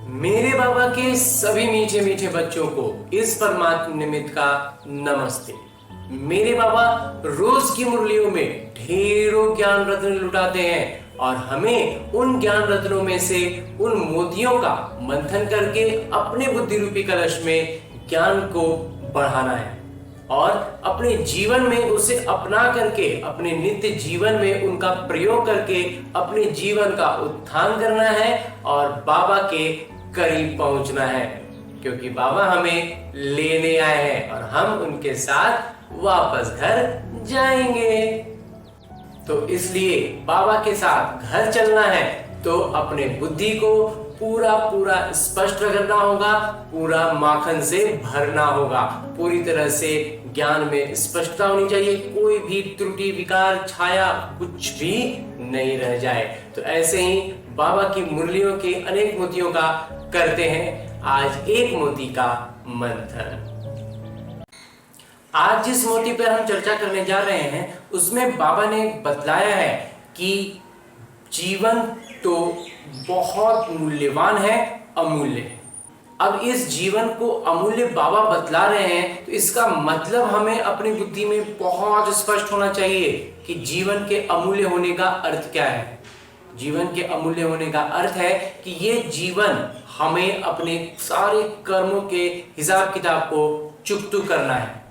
मेरे बाबा के सभी मीठे मीठे बच्चों को इस परमात्म निमित्त का नमस्ते। मेरे बाबा रोज की मुरलियों में ढेरों ज्ञान रत्न लुटाते हैं और हमें उन ज्ञान रत्नों में से उन मोतियों का मंथन करके अपने बुद्धि रूपी कलश में ज्ञान को बढ़ाना है और अपने जीवन में उसे अपना करके अपने नित्य जीवन में उनका प्रयोग करके अपने जीवन का उत्थान करना है और बाबा के करीब पहुंचना है, क्योंकि बाबा हमें लेने आए हैं और हम उनके साथ वापस घर जाएंगे। तो इसलिए बाबा के साथ घर चलना है तो अपने बुद्धि को पूरा पूरा स्पष्ट करना होगा, पूरा माखन से भरना होगा, पूरी तरह से ज्ञान में स्पष्टता होनी चाहिए, कोई भी त्रुटि विकार छाया कुछ भी नहीं रह जाए। तो ऐसे ही बाबा की मुरलियों के अनेक मोतियों का करते हैं आज एक मोती का मंथन। आज जिस मोती पर हम चर्चा करने जा रहे हैं उसमें बाबा ने बतलाया है कि जीवन तो बहुत मूल्यवान है, अमूल्य है। अब इस जीवन को अमूल्य बाबा बतला रहे हैं तो इसका मतलब हमें अपनी बुद्धि में बहुत स्पष्ट होना चाहिए कि जीवन के अमूल्य होने का अर्थ क्या है। जीवन के अमूल्य होने का अर्थ है कि ये जीवन हमें अपने सारे कर्मों के हिसाब किताब को चुकतू करना है।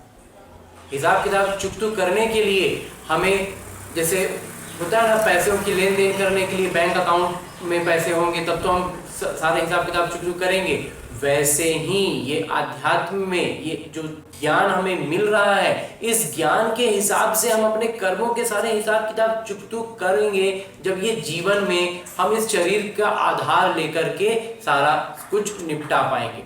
हिसाब किताब चुकतू करने के लिए हमें, जैसे होता है ना, पैसों की लेन देन करने के लिए बैंक अकाउंट में पैसे होंगे तब तो हम सारे हिसाब किताब चुकतू करेंगे, वैसे ही ये आध्यात्म में ये जो ज्ञान हमें मिल रहा है, इस ज्ञान के हिसाब से हम अपने कर्मों के सारे हिसाब किताब चुकतू करेंगे जब ये जीवन में हम इस शरीर का आधार लेकर के सारा कुछ निपटा पाएंगे।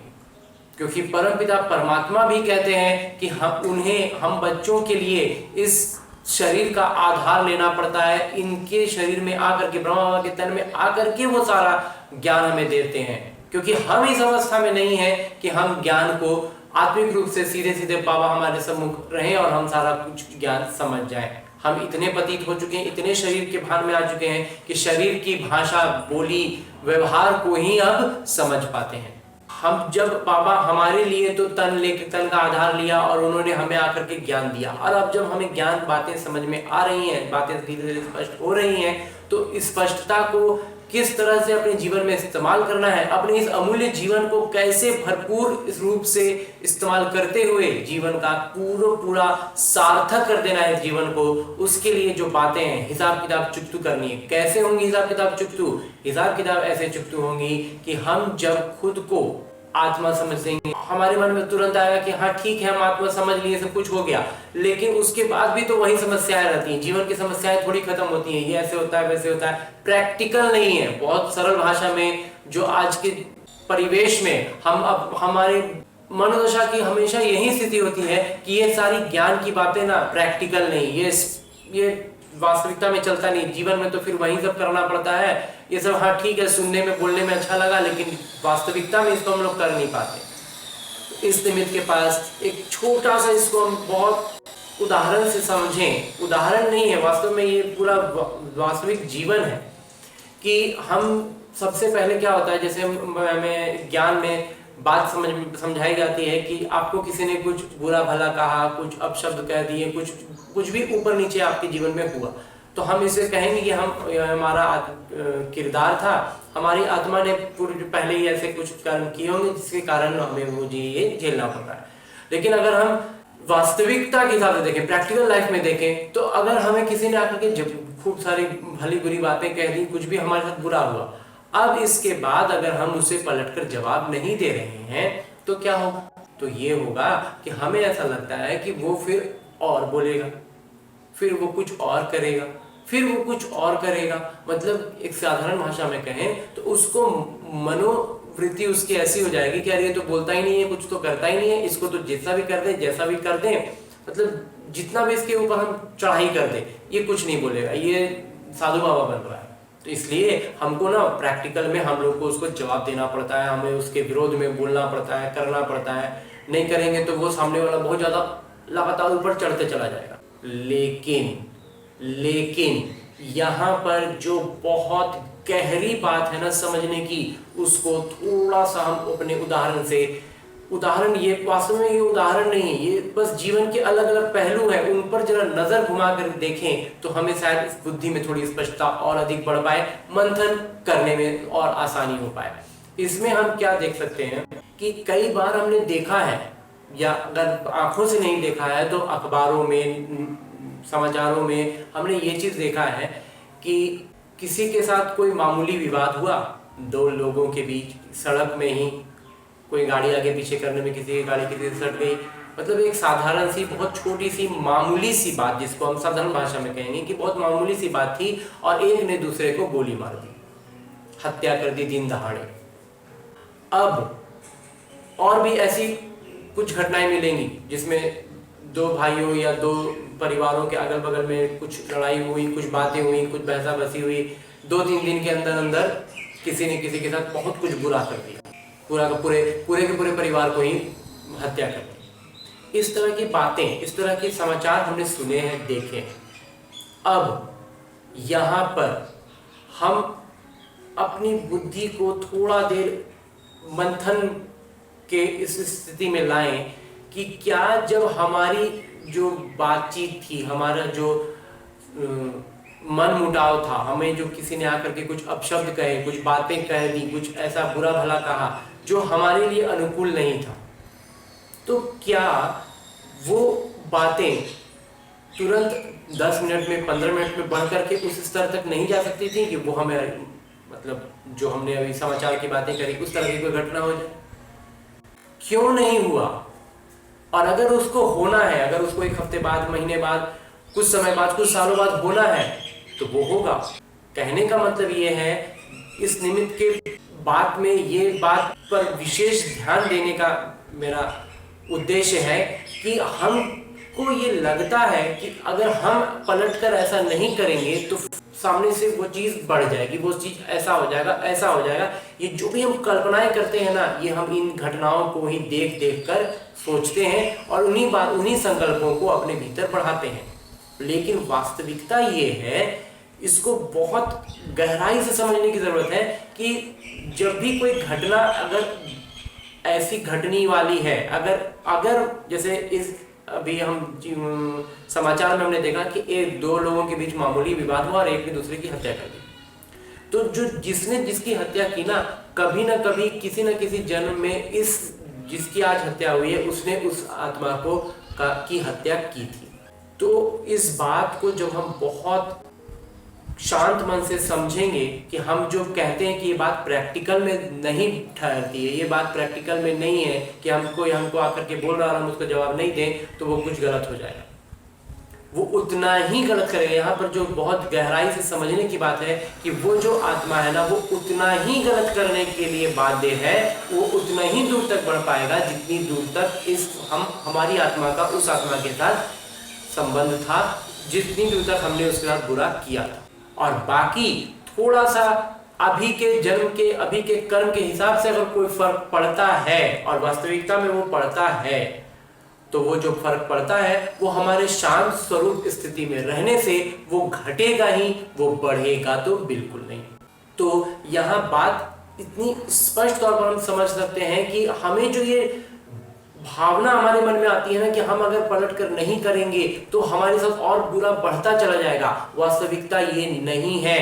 क्योंकि परमपिता परमात्मा भी कहते हैं कि हम बच्चों के लिए इस शरीर का आधार लेना पड़ता है, इनके शरीर में आकर के, ब्रह्मा बाबा के तन में आकर के वो सारा ज्ञान हमें देते हैं, क्योंकि हम इस अवस्था में नहीं है कि हम ज्ञान को आत्मिक रूप से सीधे सीधे बाबा हमारे सम्मुख रहे और हम सारा कुछ ज्ञान समझ जाएं। हम इतने पतित हो चुके हैं, इतने शरीर के भान में आ चुके हैं कि शरीर की भाषा, बोली, व्यवहार को ही अब समझ पाते हैं। हम जब बाबा हमारे लिए तो तन का आधार लिया और उन्होंने हमें आकर के ज्ञान दिया, और अब जब हमें ज्ञान बातें समझ में आ रही हैं, बातें धीरे धीरे स्पष्ट हो रही हैं, तो इस स्पष्टता को किस तरह से अपने जीवन में इस्तेमाल करना है, अपने इस अमूल्य जीवन को कैसे भरपूर इस रूप से इस्तेमाल करते हुए जीवन का पूरा सार्थक कर देना है जीवन को, उसके लिए जो बातें हैं हिसाब किताब चुकतू करनी है। कैसे होंगी हिसाब किताब चुकतू? हिसाब किताब ऐसे चुकतू होंगी कि हम जब खुद को आत्मा समझ लेंगे, हमारे मन में तुरंत आएगा कि हाँ ठीक है, हम आत्मा समझ लिए, सब कुछ हो गया, लेकिन उसके बाद भी तो वही समस्याएं रहती हैं। जीवन की समस्याएं थोड़ी खत्म होती हैं, ये ऐसे होता है वैसे होता है, प्रैक्टिकल नहीं है। बहुत सरल भाषा में जो आज के परिवेश में हम अब हमारे मनोदशा की हमेशा यही स्थिति होती है कि ये सारी ज्ञान की बातें ना प्रैक्टिकल नहीं, ये वास्तविकता में चलता नहीं। जीवन में तो फिर वही सब करना पड़ता है, ये सब हाँ ठीक है, सुनने में बोलने में अच्छा लगा, लेकिन वास्तविकता में इसको हम लोग कर नहीं पाते। तो इस निमित्त के पास एक छोटा सा, इसको हम बहुत उदाहरण से समझें, उदाहरण नहीं है, वास्तव में ये पूरा वास्तविक जीवन है कि हम सबसे पहले क्या होता है, जैसे हमें ज्ञान में बात समझाई जाती है कि आपको किसी ने कुछ बुरा भला कहा, कुछ अपशब्द कह दिए, कुछ भी ऊपर नीचे आपके जीवन में हुआ, तो हम इसे कहेंगे कि हमारा किरदार था, हमारी आत्मा ने पहले ही ऐसे कुछ कर्म किए होंगे जिसके कारण हमें मुझे ये झेलना पड़ रहा है। लेकिन अगर हम वास्तविकता के हिसाब से देखें, प्रैक्टिकल लाइफ में देखें, तो अगर हमें किसी ने आकर के खूब सारी भली बुरी बातें कह दी, कुछ भी हमारे साथ बुरा हुआ, अब इसके बाद अगर हम उसे पलटकर जवाब नहीं दे रहे हैं तो क्या होगा? तो ये होगा कि हमें ऐसा लगता है कि वो फिर और बोलेगा, फिर वो कुछ और करेगा, फिर वो कुछ और करेगा। मतलब एक साधारण भाषा में कहें तो उसको मनोवृत्ति उसकी ऐसी हो जाएगी कि यार ये तो बोलता ही नहीं है, कुछ तो करता ही नहीं है, इसको तो जैसा भी कर दे, जैसा भी कर दे, मतलब जितना भी इसके ऊपर हम चढ़ाई कर दे, ये कुछ नहीं बोलेगा, ये साधु बाबा बन रहा है। तो इसलिए हमको ना प्रैक्टिकल में हम लोग को उसको जवाब देना पड़ता है, हमें उसके विरोध में बोलना पड़ता है, करना पड़ता है। नहीं करेंगे तो वो सामने वाला बहुत ज्यादा लगातार ऊपर चढ़ते चला जाएगा। लेकिन यहाँ पर जो बहुत गहरी बात है ना समझने की, उसको थोड़ा सा हम अपने उदाहरण से, उदाहरण ये वास्तव में ये उदाहरण नहीं है, ये बस जीवन के अलग अलग पहलू हैं, उन पर जरा नजर घुमा कर देखें तो हमें शायद इस बुद्धि में थोड़ी स्पष्टता और अधिक बढ़ पाए, मंथन करने में और आसानी हो पाए। इसमें हम क्या देख सकते हैं कि कई बार हमने देखा है, या अगर आंखों से नहीं देखा है तो अखबारों में, समाचारों में हमने ये चीज देखा है कि किसी के साथ कोई मामूली विवाद हुआ, दो लोगों के बीच सड़क में ही, कोई गाड़ी आगे पीछे करने में किसी की गाड़ी किसी से सट गई, मतलब एक साधारण सी बहुत छोटी सी मामूली सी बात, जिसको हम साधारण भाषा में कहेंगे कि बहुत मामूली सी बात थी, और एक ने दूसरे को गोली मार दी, हत्या कर दी दिन दहाड़े। अब और भी ऐसी कुछ घटनाएं मिलेंगी जिसमें दो भाइयों या दो परिवारों के अगल बगल में कुछ लड़ाई हुई, कुछ बातें हुई, कुछ बहसा बसी हुई, 2-3 दिन के अंदर अंदर किसी ने किसी के साथ बहुत कुछ बुरा कर दिया, पूरे के पूरे परिवार को ही हत्या कर दी। इस तरह की बातें, इस तरह के समाचार हमने सुने हैं, देखे हैं। अब यहाँ पर हम अपनी बुद्धि को थोड़ा देर मंथन के इस स्थिति में लाएं कि क्या जब हमारी जो बातचीत थी, हमारा जो मन मुटाव था, हमें जो किसी ने आकर के कुछ अपशब्द कहे, कुछ बातें कह दी, कुछ ऐसा बुरा भला कहा जो हमारे लिए अनुकूल नहीं था, तो क्या वो बातें तुरंत 10 मिनट में, 15 मिनट में बढ़ करके उस स्तर तक नहीं जा सकती थी कि वो हमें, मतलब जो हमने अभी समाचार की बातें करी, उस तरह की कोई घटना हो जाए? क्यों नहीं हुआ? और अगर उसको होना है, अगर उसको 1 हफ्ते बाद, महीने बाद, कुछ समय बाद, कुछ सालों बाद होना है, तो वो होगा। कहने का मतलब ये है, इस निमित्त के बात में ये बात पर विशेष ध्यान देने का मेरा उद्देश्य है कि हमको ये लगता है कि अगर हम पलटकर ऐसा नहीं करेंगे तो सामने से वो चीज बढ़ जाएगी, वो चीज ऐसा हो जाएगा, ऐसा हो जाएगा। ये जो भी हम कल्पनाएं करते हैं ना, ये हम इन घटनाओं को ही देख देख कर सोचते हैं और उन्हीं संकल्पों को अपने भीतर बढ़ाते हैं। लेकिन वास्तविकता ये है, इसको बहुत गहराई से समझने की जरूरत है कि जब भी कोई घटना अगर ऐसी घटनी वाली है, अगर जैसे इस अभी हम समाचार में हमने देखा कि 1-2 लोगों के बीच मामूली विवाद हुआ और एक ने दूसरे की हत्या कर दी, तो जो जिसने जिसकी हत्या की ना कभी किसी न किसी जन्म में इस जिसकी आज हत्या हुई है, उसने उस आत्मा को की हत्या की थी। तो इस बात को जब हम बहुत शांत मन से समझेंगे कि हम जो कहते हैं कि ये बात प्रैक्टिकल में नहीं ठहरती है, ये बात प्रैक्टिकल में नहीं है कि हमको आकर के बोल रहा है और हम उसको जवाब नहीं दें, तो वो कुछ गलत हो जाएगा, वो उतना ही गलत करेगा। यहाँ पर जो बहुत गहराई से समझने की बात है कि वो जो आत्मा है ना, वो उतना ही गलत करने के लिए बाध्य है, वो उतना ही दूर तक बढ़ पाएगा जितनी दूर तक हमारी आत्मा का उस आत्मा के साथ संबंध था, जितनी दूर तक हमने उसके साथ बुरा किया था। और बाकी थोड़ा सा अभी के जन्म के, अभी के कर्म के हिसाब से अगर कोई फर्क पड़ता है, और वास्तविकता में वो पड़ता है, तो वो जो फर्क पड़ता है वो हमारे शांत स्वरूप स्थिति में रहने से वो घटेगा ही, वो बढ़ेगा तो बिल्कुल नहीं। तो यहाँ बात इतनी स्पष्ट तौर पर हम समझ सकते हैं कि हमें जो ये भावना हमारे मन में आती है ना कि हम अगर पलट कर नहीं करेंगे तो हमारे साथ और बुरा बढ़ता चला जाएगा, वास्तविकता ये नहीं है।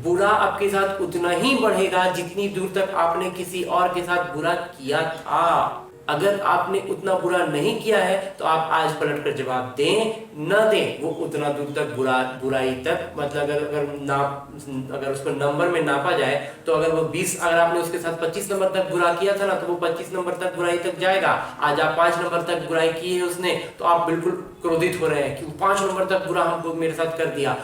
बुरा आपके साथ उतना ही बढ़ेगा जितनी दूर तक आपने किसी और के साथ बुरा किया था। अगर आपने उतना बुरा नहीं किया है तो आप आज पलट कर जवाब दें न दें, वो उतना दूर तक बुराई तक, मतलब अगर उसको नंबर में नापा जाए तो अगर वो 20, अगर आपने उसके साथ 25 नंबर तक बुरा किया था ना, तो वो 25 नंबर तक बुराई तक जाएगा। आज आप 5 नंबर तक बुराई की है उसने, तो आप बिल्कुल क्रोधित हो रहे हैं कि 5 नंबर तक बुरा हमको मेरे साथ कर दिया।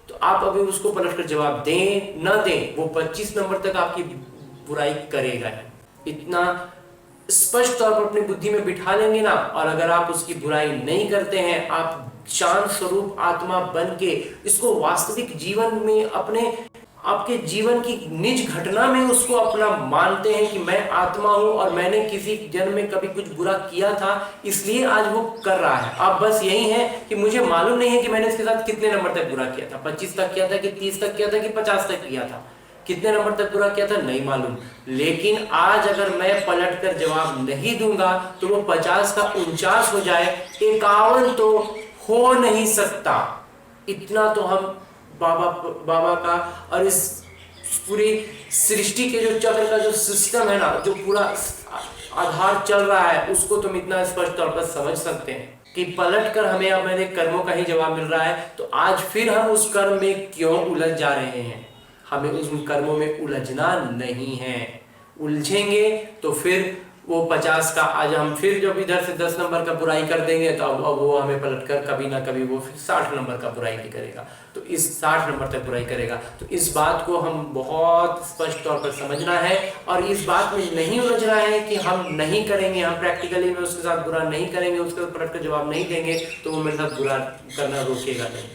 तो आप अभी उसको पलट कर जवाब दें न दें, वो 25 नंबर तक आपकी बुराई करेगा। इतना स्पष्ट तौर पर अपनी बुद्धि में बिठा लेंगे ना, और अगर आप उसकी बुराई नहीं करते हैं, आप शांत स्वरूप आत्मा बन के इसको वास्तविक जीवन में, आपके जीवन की निज घटना में उसको अपना मानते हैं कि मैं आत्मा हूं और मैंने किसी जन्म में कभी कुछ बुरा किया था, इसलिए आज वो कर रहा है। अब बस यही है कि मुझे मालूम नहीं है कि मैंने इसके साथ कितने नंबर तक बुरा किया था, 25 तक किया था कि 30 तक किया था कि 50 तक किया था, कितने नंबर तक पूरा किया था नहीं मालूम, लेकिन आज अगर मैं पलट कर जवाब नहीं दूंगा तो वो 50 का 49 हो जाए, 51 तो हो नहीं सकता। इतना तो हम बाबा का और इस पूरी सृष्टि के जो चक्र का जो सिस्टम है ना, जो पूरा आधार चल रहा है, उसको तुम इतना स्पष्ट तौर पर समझ सकते हैं कि पलट कर हमें अब मेरे कर्मों का ही जवाब मिल रहा है। तो आज फिर हम उस कर्म में क्यों उलझ जा रहे हैं? हमें उस कर्मों में उलझना नहीं है। उलझेंगे तो फिर वो 50 का आज हम फिर जब इधर से 10 नंबर का बुराई कर देंगे तो अब वो हमें पलटकर कभी ना कभी वो फिर 60 नंबर का बुराई भी करेगा, तो इस 60 नंबर तक बुराई करेगा। तो इस बात को हम बहुत स्पष्ट तौर पर समझना है और इस बात में नहीं उलझना है कि हम नहीं करेंगे, हम प्रैक्टिकली में उसके साथ बुरा नहीं करेंगे, उसका पलट कर जवाब नहीं देंगे तो वो मेरे साथ बुरा करना रोकेगा नहीं।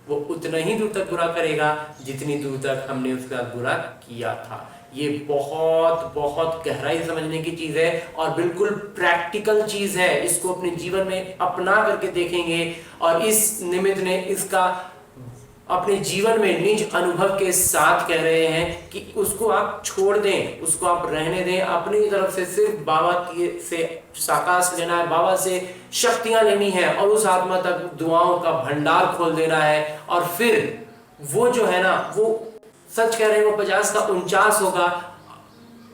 वो उतना ही दूर तक बुरा करेगा जितनी दूर तक हमने उसके साथ बुरा किया था। ये बहुत बहुत गहराई समझने की चीज है और बिल्कुल प्रैक्टिकल चीज है। इसको अपने जीवन में अपना करके देखेंगे और इस निमित्त ने इसका अपने जीवन में निज अनुभव के साथ कह रहे हैं कि उसको आप छोड़ दें, उसको आप रहने दें। अपनी तरफ से सिर्फ बाबा से साकाश लेना है, बाबा से शक्तियां लेनी है और उस आत्मा तक दुआओं का भंडार खोल देना है। और फिर वो जो है ना, वो सच कह रहे हैं, वो 50 का 49 होगा,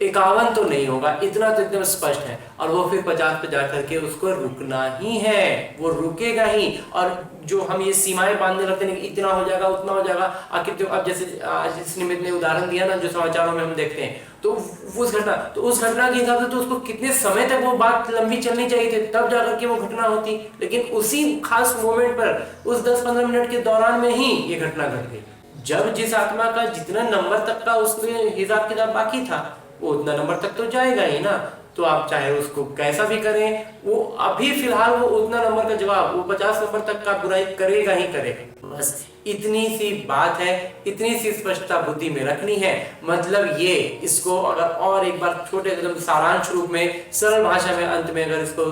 51 तो नहीं होगा, इतना तो एकदम स्पष्ट है। और वो फिर 50 पे जा करके उसको रुकना ही है, वो रुकेगा ही। और जो हम ये सीमाएं बांधने लगते हैं कि इतना हो जाएगा उतना हो जाएगा, आखिर जो अब जैसे आज इस निमित्त ने उदाहरण दिया ना जो समाचारों में हम देखते हैं, तो उस घटना के हिसाब से तो उसको कितने समय तक वो बात लंबी चलनी चाहिए थी, तब जाकर के वो घटना होती। लेकिन उसी खास मोमेंट पर उस 10-15 मिनट के दौरान में ही ये घटना घट गई। जब जिस आत्मा का जितना नंबर तक का उसमें हिसाब किताब बाकी था वो उतना नंबर तक तो जाएगा ही ना। तो आप चाहे उसको कैसा भी करें, वो अभी फिलहाल वो उतना नंबर का जवाब, वो 50 नंबर तक का बुराई करेगा ही करेगा। बस इतनी सी बात है, इतनी सी स्पष्टता बुद्धि में रखनी है। मतलब ये, इसको अगर और एक बार छोटे एकदम सारांश रूप में सरल भाषा में अंत में अगर इसको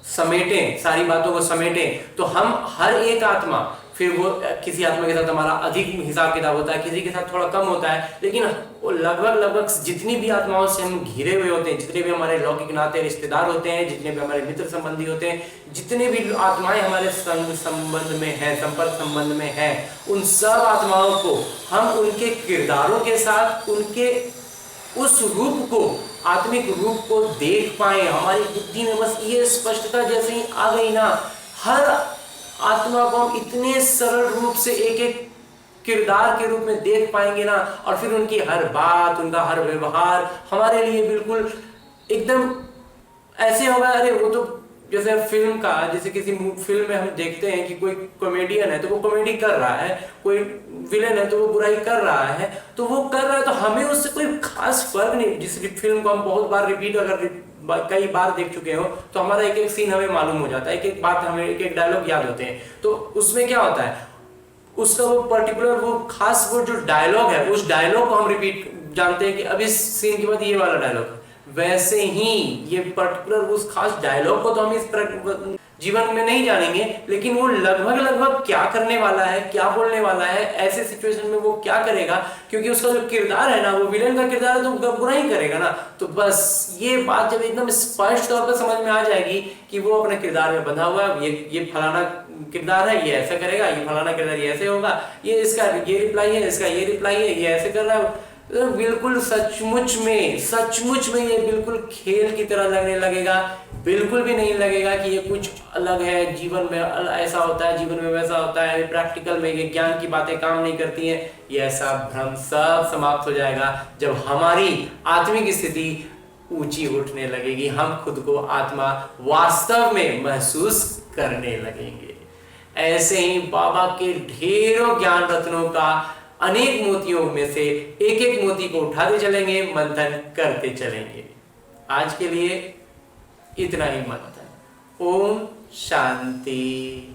समेटें, सारी बातों को समेटें, तो हम हर एक आत्मा, फिर वो किसी आत्मा के साथ हमारा अधिक हिसाब किताब होता है, किसी के साथ थोड़ा कम होता है, लेकिन वो लगभग जितनी भी आत्माओं से हम घिरे हुए होते हैं, जितने भी हमारे लौकिक नाते रिश्तेदार होते हैं, जितने भी हमारे मित्र संबंधी होते हैं, जितने भी आत्माएं हमारे संबंध में है, संपर्क संबंध में है, उन सब आत्माओं को हम उनके किरदारों के साथ उनके उस रूप को, आत्मिक रूप को देख पाए। हमारी बुद्धि में बस ये स्पष्टता जैसे ही आ गई ना, हर आत्मा को हम इतने सरल रूप से एक एक किरदार के रूप में देख पाएंगे ना, और फिर उनकी हर बात, उनका हर व्यवहार हमारे लिए बिल्कुल एकदम ऐसे होगा, अरे वो तो जैसे फिल्म का, जैसे किसी फिल्म में हम देखते हैं कि कोई कॉमेडियन है तो वो कॉमेडी कर रहा है, कोई विलेन है तो वो बुराई कर रहा है, तो वो कर रहा है तो हमें उससे कोई खास फर्क नहीं। जिस फिल्म को हम बहुत बार रिपीट अगर कई बार देख चुके हो तो हमारा एक एक सीन हमें मालूम हो जाता है, एक एक बात हमें, एक एक डायलॉग याद होते हैं। तो उसमें क्या होता है, उसका वो पर्टिकुलर वो खास वो जो डायलॉग है, उस डायलॉग को हम रिपीट जानते हैं कि अब इस सीन के बाद ये वाला डायलॉग है। वैसे ही ये पर्टिकुलर उस खास डायलॉग को तो हम इस जीवन में नहीं जानेंगे, लेकिन वो लगभग क्या करने वाला है, क्या बोलने वाला है, ऐसे सिचुएशन में वो क्या करेगा, क्योंकि उसका जो किरदार है ना, वो विलेन का किरदार है तो बुरा ही करेगा ना। तो बस ये बात जब एकदम स्पष्ट तौर पर समझ में आ जाएगी कि वो अपने किरदार में बंधा हुआ है, ये फलाना किरदार है, ये ऐसा करेगा, ये फलाना किरदार ये ऐसे होगा, ये इसका ये रिप्लाई है, इसका ये रिप्लाई है, ये ऐसे कर रहा है, तो बिल्कुल सचमुच में ये बिल्कुल खेल की तरह लगने लगेगा। बिल्कुल भी नहीं लगेगा कि ये कुछ अलग है, जीवन में ऐसा होता है, जीवन में वैसा होता है, प्रैक्टिकल में ये ज्ञान की बातें काम नहीं करती हैं। ये ऐसा भ्रम सब समाप्त हो जाएगा जब हमारी आत्मिक स्थिति ऊंची उठने लगेगी, हम खुद को आत्मा वास्तव में महसूस करने लगेंगे। ऐसे ही बाबा के ढेरों ज्ञान रत्नों का अनेक मोतियों में से एक एक मोती को उठाते चलेंगे, मंथन करते चलेंगे। आज के लिए इतना ही मंथन। ओम शांति।